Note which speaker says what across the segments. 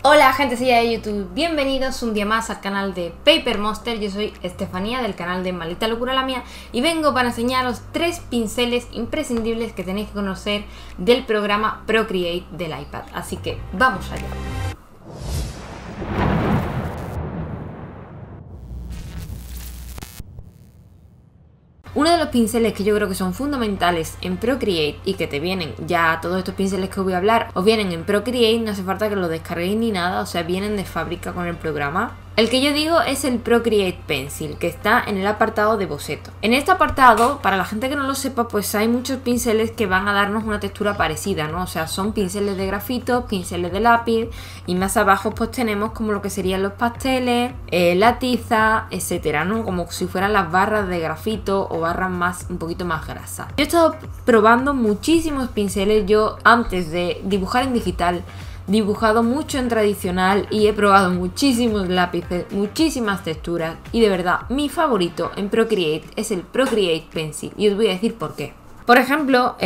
Speaker 1: Hola gente de YouTube, bienvenidos un día más al canal de Paper Monster. Yo soy Estefanía del canal de Maldita Locura la Mía y vengo para enseñaros 3 pinceles imprescindibles que tenéis que conocer del programa Procreate del iPad. Así que vamos allá. Uno de los pinceles que yo creo que son fundamentales en Procreate y que te vienen ya, todos estos pinceles que os voy a hablar, os vienen en Procreate, no hace falta que los descarguéis ni nada, o sea, vienen de fábrica con el programa. El que yo digo es el Procreate Pencil, que está en el apartado de boceto. En este apartado, para la gente que no lo sepa, pues hay muchos pinceles que van a darnos una textura parecida, ¿no? O sea, son pinceles de grafito, pinceles de lápiz, y más abajo pues tenemos como lo que serían los pasteles, la tiza, etcétera, ¿no? Como si fueran las barras de grafito o barras un poquito más grasas. Yo he estado probando muchísimos pinceles. Yo antes de dibujar en digital dibujado mucho en tradicional y he probado muchísimos lápices, muchísimas texturas, y de verdad mi favorito en Procreate es el Procreate Pencil, y os voy a decir por qué. Por ejemplo,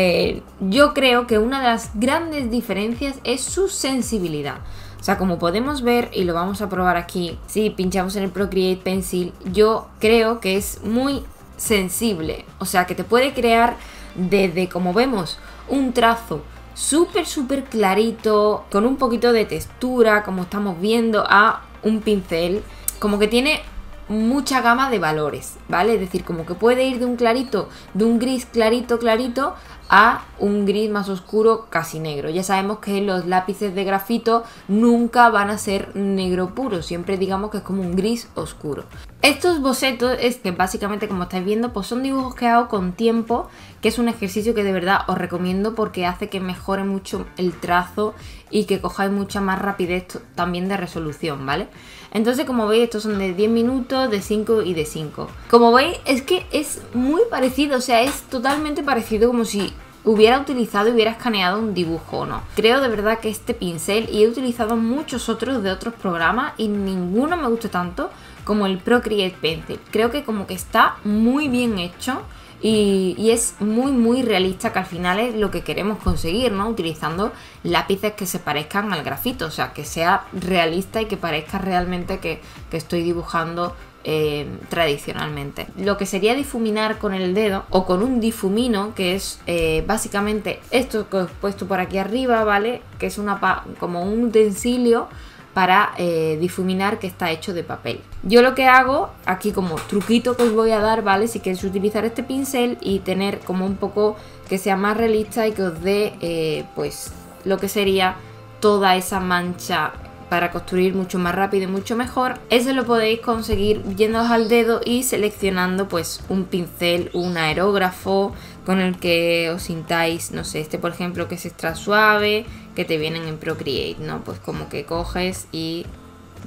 Speaker 1: yo creo que una de las grandes diferencias es su sensibilidad. O sea, como podemos ver, y lo vamos a probar aquí, si pinchamos en el Procreate Pencil, yo creo que es muy sensible. O sea, que te puede crear desde, como vemos, un trazo súper clarito, con un poquito de textura, como estamos viendo, a un pincel como que tiene mucha gama de valores, ¿vale? Es decir, como que puede ir de un clarito, de un gris clarito a un gris más oscuro, casi negro. Ya sabemos que los lápices de grafito nunca van a ser negro puro, siempre digamos que es como un gris oscuro. Estos bocetos es que básicamente, como estáis viendo, pues son dibujos que hago con tiempo, que es un ejercicio que de verdad os recomiendo porque hace que mejore mucho el trazo y que cojáis mucha más rapidez también de resolución, ¿vale? Entonces, como veis, estos son de 10 minutos, de 5 y de 5. Como veis, es que es muy parecido, o sea, es totalmente parecido, como si hubiera utilizado y hubiera escaneado un dibujo o no. Creo de verdad que este pincel, y he utilizado muchos otros de otros programas y ninguno me gusta tanto como el Procreate Pencil. Creo que como que está muy bien hecho y es muy realista, que al final es lo que queremos conseguir, ¿no? Utilizando lápices que se parezcan al grafito, o sea, que sea realista y que parezca realmente que estoy dibujando tradicionalmente. Lo que sería difuminar con el dedo o con un difumino, que es básicamente esto que os he puesto por aquí arriba, ¿vale? Que es como un utensilio para difuminar, que está hecho de papel. Yo lo que hago aquí, como truquito que os voy a dar, ¿vale? Si queréis utilizar este pincel y tener como un poco que sea más realista y que os dé pues lo que sería toda esa mancha para construir mucho más rápido y mucho mejor, eso lo podéis conseguir yéndoos al dedo y seleccionando pues un pincel, un aerógrafo con el que os sintáis, no sé, este por ejemplo que es extra suave, que te vienen en Procreate, ¿no? Pues como que coges y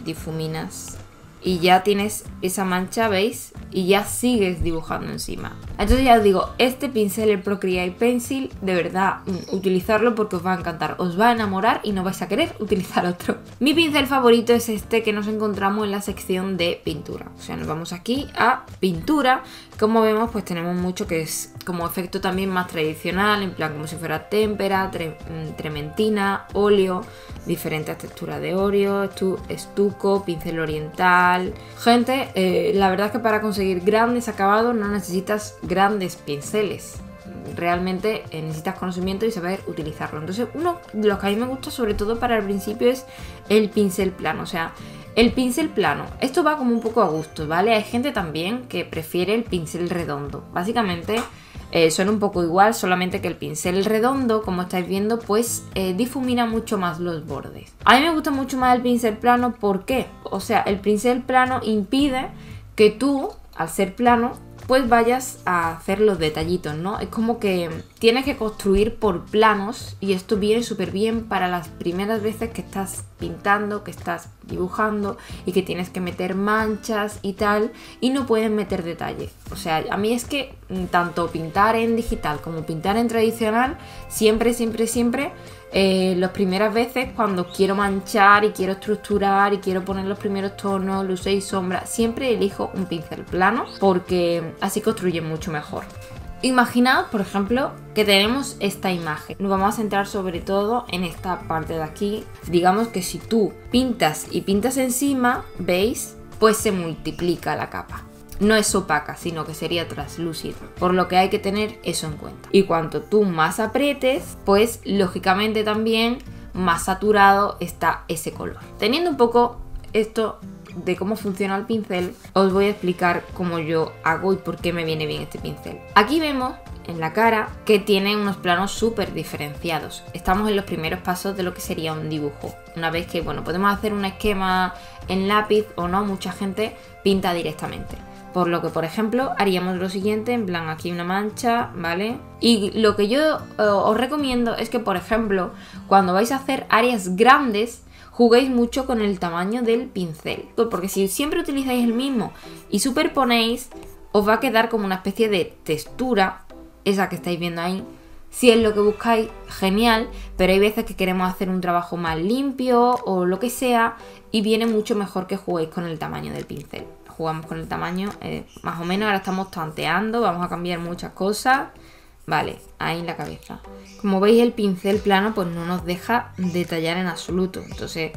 Speaker 1: difuminas y ya tienes esa mancha, ¿veis? Y ya sigues dibujando encima. Entonces ya os digo, este pincel, el Procreate Pencil, de verdad, utilizarlo porque os va a encantar, os va a enamorar y no vais a querer utilizar otro. Mi pincel favorito es este que nos encontramos en la sección de pintura. O sea, nos vamos aquí a pintura. Como vemos, pues tenemos mucho que es como efecto también más tradicional, en plan como si fuera témpera, trementina, óleo, diferentes texturas de óleo, estuco, pincel oriental. Gente, la verdad es que para conseguir grandes acabados no necesitas grandes pinceles. Realmente necesitas conocimiento y saber utilizarlo. Entonces, uno de los que a mí me gusta sobre todo para el principio es el pincel plano. O sea, el pincel plano, esto va como un poco a gusto, ¿vale? Hay gente también que prefiere el pincel redondo. Básicamente son un poco igual, solamente que el pincel redondo, como estáis viendo, pues difumina mucho más los bordes. A mí me gusta mucho más el pincel plano, ¿por qué? O sea, el pincel plano impide que tú, al ser plano, pues vayas a hacer los detallitos, ¿no? Es como que tienes que construir por planos, y esto viene súper bien para las primeras veces que estás pintando, que estás dibujando y que tienes que meter manchas y tal, y no puedes meter detalles. O sea, a mí es que tanto pintar en digital como pintar en tradicional, siempre las primeras veces cuando quiero manchar y quiero estructurar y quiero poner los primeros tonos, luces y sombras, siempre elijo un pincel plano porque así construye mucho mejor. Imaginaos, por ejemplo, que tenemos esta imagen. Nos vamos a centrar sobre todo en esta parte de aquí. Digamos que si tú pintas y pintas encima, ¿veis? Pues se multiplica la capa. No es opaca, sino que sería translúcida. Por lo que hay que tener eso en cuenta. Y cuanto tú más aprietes, pues lógicamente también más saturado está ese color. Teniendo un poco esto de cómo funciona el pincel, os voy a explicar cómo yo hago y por qué me viene bien este pincel. Aquí vemos en la cara que tiene unos planos súper diferenciados. Estamos en los primeros pasos de lo que sería un dibujo. Una vez que, bueno, podemos hacer un esquema en lápiz o no, mucha gente pinta directamente. Por lo que, por ejemplo, haríamos lo siguiente, en plan aquí una mancha, ¿vale? Y lo que yo os recomiendo es que, por ejemplo, cuando vais a hacer áreas grandes, juguéis mucho con el tamaño del pincel. Porque si siempre utilizáis el mismo y superponéis, os va a quedar como una especie de textura, esa que estáis viendo ahí. Si es lo que buscáis, genial, pero hay veces que queremos hacer un trabajo más limpio o lo que sea y viene mucho mejor que juguéis con el tamaño del pincel. Jugamos con el tamaño, más o menos, ahora estamos tanteando, vamos a cambiar muchas cosas. Vale, ahí en la cabeza. Como veis, el pincel plano pues no nos deja detallar en absoluto. Entonces,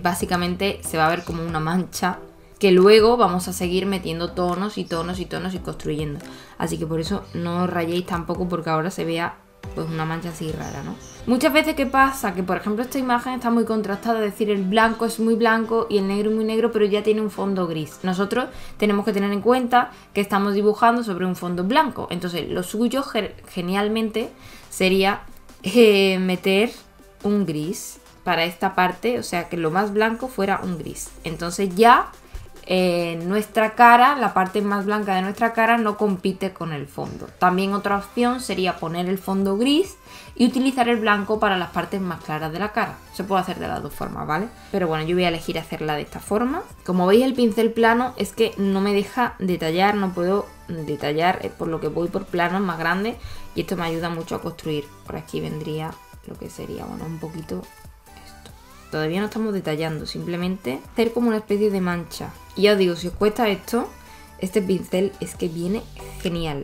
Speaker 1: básicamente se va a ver como una mancha que luego vamos a seguir metiendo tonos y tonos y tonos y construyendo. Así que por eso no os rayéis tampoco porque ahora se vea pues una mancha así rara, ¿no? Muchas veces, ¿qué pasa? Que por ejemplo esta imagen está muy contrastada, es decir, el blanco es muy blanco y el negro es muy negro, pero ya tiene un fondo gris. Nosotros tenemos que tener en cuenta que estamos dibujando sobre un fondo blanco. Entonces lo suyo genialmente sería meter un gris para esta parte, o sea que lo más blanco fuera un gris. Entonces ya nuestra cara, la parte más blanca de nuestra cara no compite con el fondo. También otra opción sería poner el fondo gris y utilizar el blanco para las partes más claras de la cara. Se puede hacer de las dos formas, ¿vale? Pero bueno, yo voy a elegir hacerla de esta forma. Como veis, el pincel plano es que no me deja detallar, no puedo detallar, por lo que voy por planos más grandes y esto me ayuda mucho a construir. Por aquí vendría lo que sería, bueno, un poquito... Todavía no estamos detallando, simplemente hacer como una especie de mancha. Y ya os digo, si os cuesta esto, este pincel es que viene genial.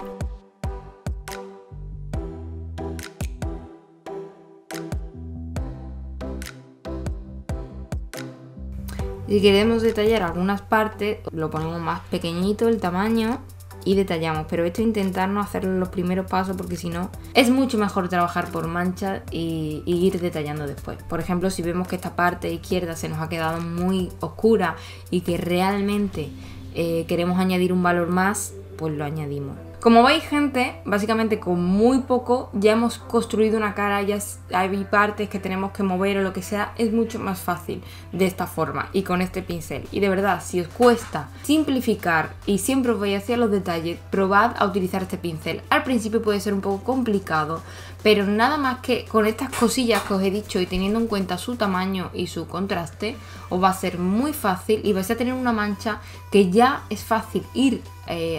Speaker 1: Si queremos detallar algunas partes, lo ponemos más pequeñito el tamaño y detallamos, pero esto intentar no hacerlo en los primeros pasos porque si no es mucho mejor trabajar por manchas y ir detallando después. Por ejemplo, si vemos que esta parte izquierda se nos ha quedado muy oscura y que realmente queremos añadir un valor más, pues lo añadimos. Como veis, gente, básicamente con muy poco ya hemos construido una cara, ya hay partes que tenemos que mover o lo que sea, es mucho más fácil de esta forma y con este pincel. Y de verdad, si os cuesta simplificar y siempre os vais hacia los detalles, probad a utilizar este pincel. Al principio puede ser un poco complicado, pero nada más que con estas cosillas que os he dicho y teniendo en cuenta su tamaño y su contraste, os va a ser muy fácil y vais a tener una mancha que ya es fácil ir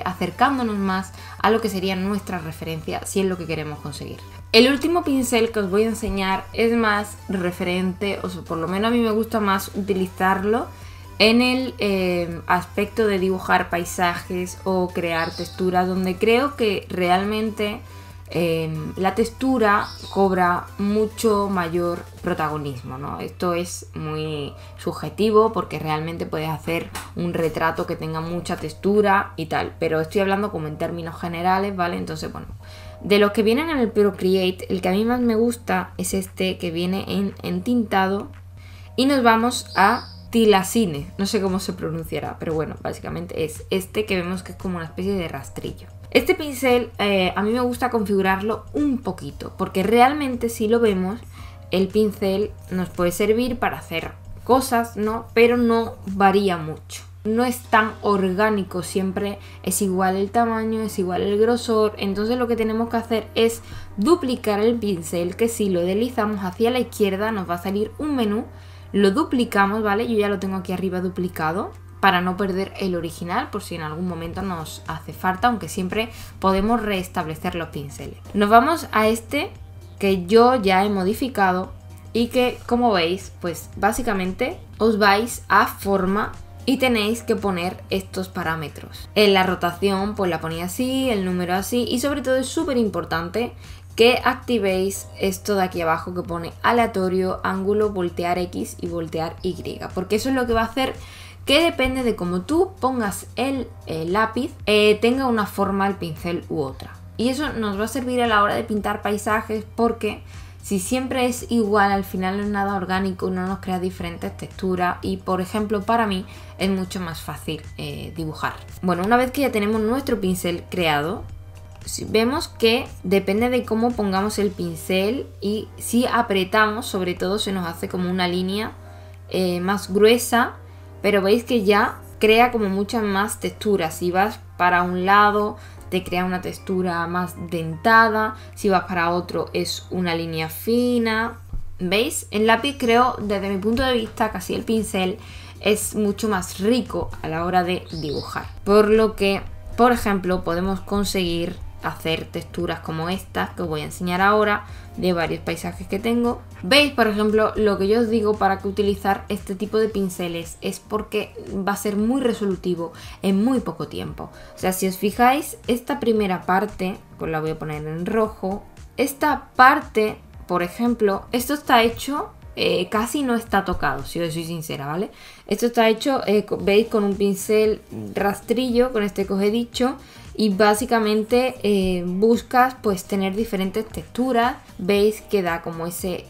Speaker 1: acercándonos más a lo que sería nuestra referencia si es lo que queremos conseguir. El último pincel que os voy a enseñar es más referente, o sea, por lo menos a mí me gusta más utilizarlo en el aspecto de dibujar paisajes o crear texturas, donde creo que realmente la textura cobra mucho mayor protagonismo, ¿no? Esto es muy subjetivo porque realmente puedes hacer un retrato que tenga mucha textura y tal, pero estoy hablando como en términos generales, ¿vale? Entonces, bueno, de los que vienen en el Procreate, el que a mí más me gusta es este que viene en entintado y nos vamos a Tilacine, no sé cómo se pronunciará, pero bueno, básicamente es este que vemos que es como una especie de rastrillo. Este pincel a mí me gusta configurarlo un poquito, porque realmente si lo vemos, el pincel nos puede servir para hacer cosas, ¿no? Pero no varía mucho. No es tan orgánico, siempre es igual el tamaño, es igual el grosor. Entonces lo que tenemos que hacer es duplicar el pincel, que si lo deslizamos hacia la izquierda nos va a salir un menú. Lo duplicamos, ¿vale? Yo ya lo tengo aquí arriba duplicado para no perder el original por si en algún momento nos hace falta, aunque siempre podemos restablecer los pinceles. Nos vamos a este que yo ya he modificado y que, como veis, pues básicamente os vais a forma y tenéis que poner estos parámetros. En la rotación pues la ponéis así, el número así, y sobre todo es súper importante que activéis esto de aquí abajo que pone aleatorio, ángulo, voltear X y voltear Y, porque eso es lo que va a hacer que depende de cómo tú pongas el lápiz, tenga una forma el pincel u otra. Y eso nos va a servir a la hora de pintar paisajes, porque si siempre es igual, al final no es nada orgánico, no nos crea diferentes texturas y, por ejemplo, para mí es mucho más fácil dibujar. Bueno, una vez que ya tenemos nuestro pincel creado, vemos que depende de cómo pongamos el pincel y si apretamos, sobre todo se nos hace como una línea más gruesa, pero veis que ya crea como muchas más texturas. Si vas para un lado te crea una textura más dentada, si vas para otro es una línea fina. ¿Veis? El lápiz, creo, desde mi punto de vista, casi el pincel es mucho más rico a la hora de dibujar. Por lo que, por ejemplo, podemos conseguir hacer texturas como estas que os voy a enseñar ahora, de varios paisajes que tengo. Veis, por ejemplo, lo que yo os digo para que utilizar este tipo de pinceles es porque va a ser muy resolutivo en muy poco tiempo. O sea, si os fijáis, esta primera parte, pues la voy a poner en rojo. Esta parte, por ejemplo, esto está hecho, casi no está tocado, si os soy sincera, ¿vale? Esto está hecho, veis, con un pincel rastrillo, con este que os he dicho. Y básicamente buscas pues tener diferentes texturas. Veis que da como ese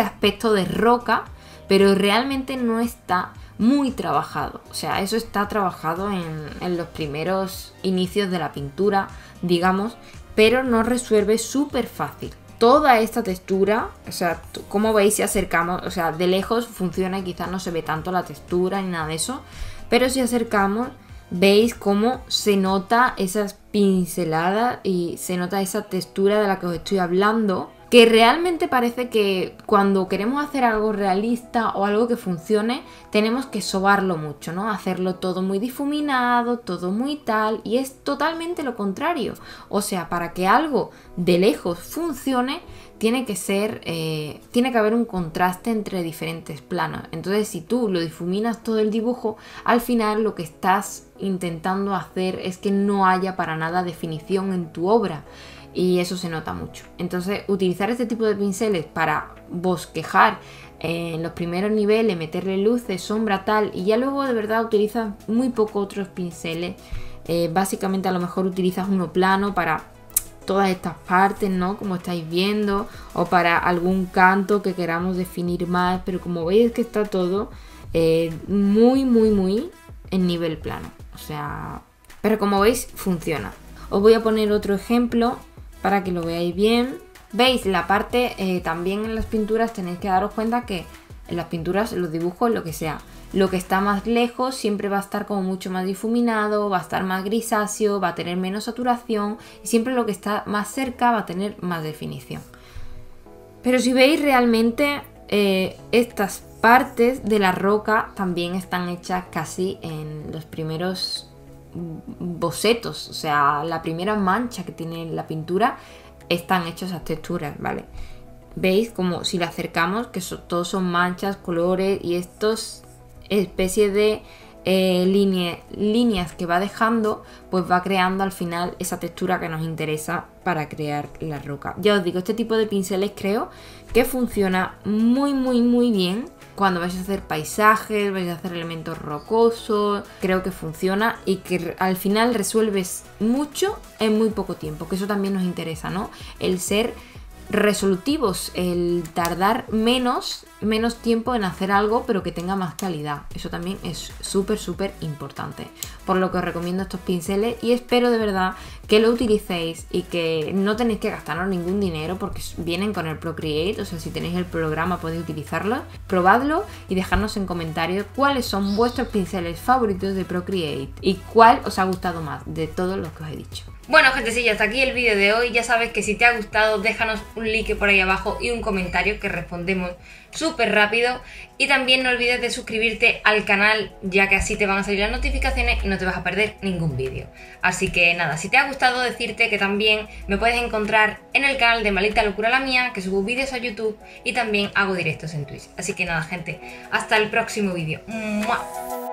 Speaker 1: aspecto de roca, pero realmente no está muy trabajado. O sea, eso está trabajado en los primeros inicios de la pintura, digamos, pero no resuelve súper fácil. Toda esta textura, o sea, como veis si acercamos, o sea, de lejos funciona y quizás no se ve tanto la textura ni nada de eso, pero si acercamos, veis cómo se nota esas pinceladas y se nota esa textura de la que os estoy hablando, que realmente parece que cuando queremos hacer algo realista o algo que funcione, tenemos que sobarlo mucho, ¿no? Hacerlo todo muy difuminado, todo muy tal, y es totalmente lo contrario. O sea, para que algo de lejos funcione, tiene que haber un contraste entre diferentes planos. Entonces, si tú lo difuminas todo el dibujo, al final lo que estás intentando hacer es que no haya para nada definición en tu obra. Y eso se nota mucho. Entonces, utilizar este tipo de pinceles para bosquejar en los primeros niveles, meterle luces, sombra, tal, y ya luego de verdad utilizas muy poco otros pinceles. Básicamente a lo mejor utilizas uno plano para todas estas partes, ¿no? Como estáis viendo, o para algún canto que queramos definir más, pero como veis que está todo muy en nivel plano. O sea, pero como veis funciona. Os voy a poner otro ejemplo para que lo veáis bien. Veis la parte, también en las pinturas tenéis que daros cuenta que en las pinturas, en los dibujos, lo que sea, lo que está más lejos siempre va a estar como mucho más difuminado, va a estar más grisáceo, va a tener menos saturación, y siempre lo que está más cerca va a tener más definición. Pero si veis realmente, estas partes de la roca también están hechas casi en los primeros bocetos, o sea, la primera mancha que tiene la pintura están hechas esas texturas, ¿vale? Veis como si la acercamos que todos son manchas, colores, y estos especies de líneas que va dejando, pues va creando al final esa textura que nos interesa para crear la roca. Ya os digo, este tipo de pinceles creo que funciona muy bien cuando vais a hacer paisajes, vais a hacer elementos rocosos. Creo que funciona y que al final resuelves mucho en muy poco tiempo, que eso también nos interesa, ¿no? El ser resolutivos, el tardar menos tiempo en hacer algo, pero que tenga más calidad. Eso también es súper importante. Por lo que os recomiendo estos pinceles y espero de verdad que lo utilicéis y que no tenéis que gastaros ningún dinero porque vienen con el Procreate. O sea, si tenéis el programa podéis utilizarlo. Probadlo y dejadnos en comentarios cuáles son vuestros pinceles favoritos de Procreate y cuál os ha gustado más de todos los que os he dicho. Bueno, gentecilla, hasta aquí el vídeo de hoy. Ya sabes que si te ha gustado, déjanos un like por ahí abajo y un comentario que respondemos súper rápido. Y también no olvides de suscribirte al canal, ya que así te van a salir las notificaciones y no te vas a perder ningún vídeo. Así que nada, si te ha gustado, decirte que también me puedes encontrar en el canal de Maldita Locura la Mía, que subo vídeos a YouTube y también hago directos en Twitch. Así que nada, gente, hasta el próximo vídeo. ¡Mua!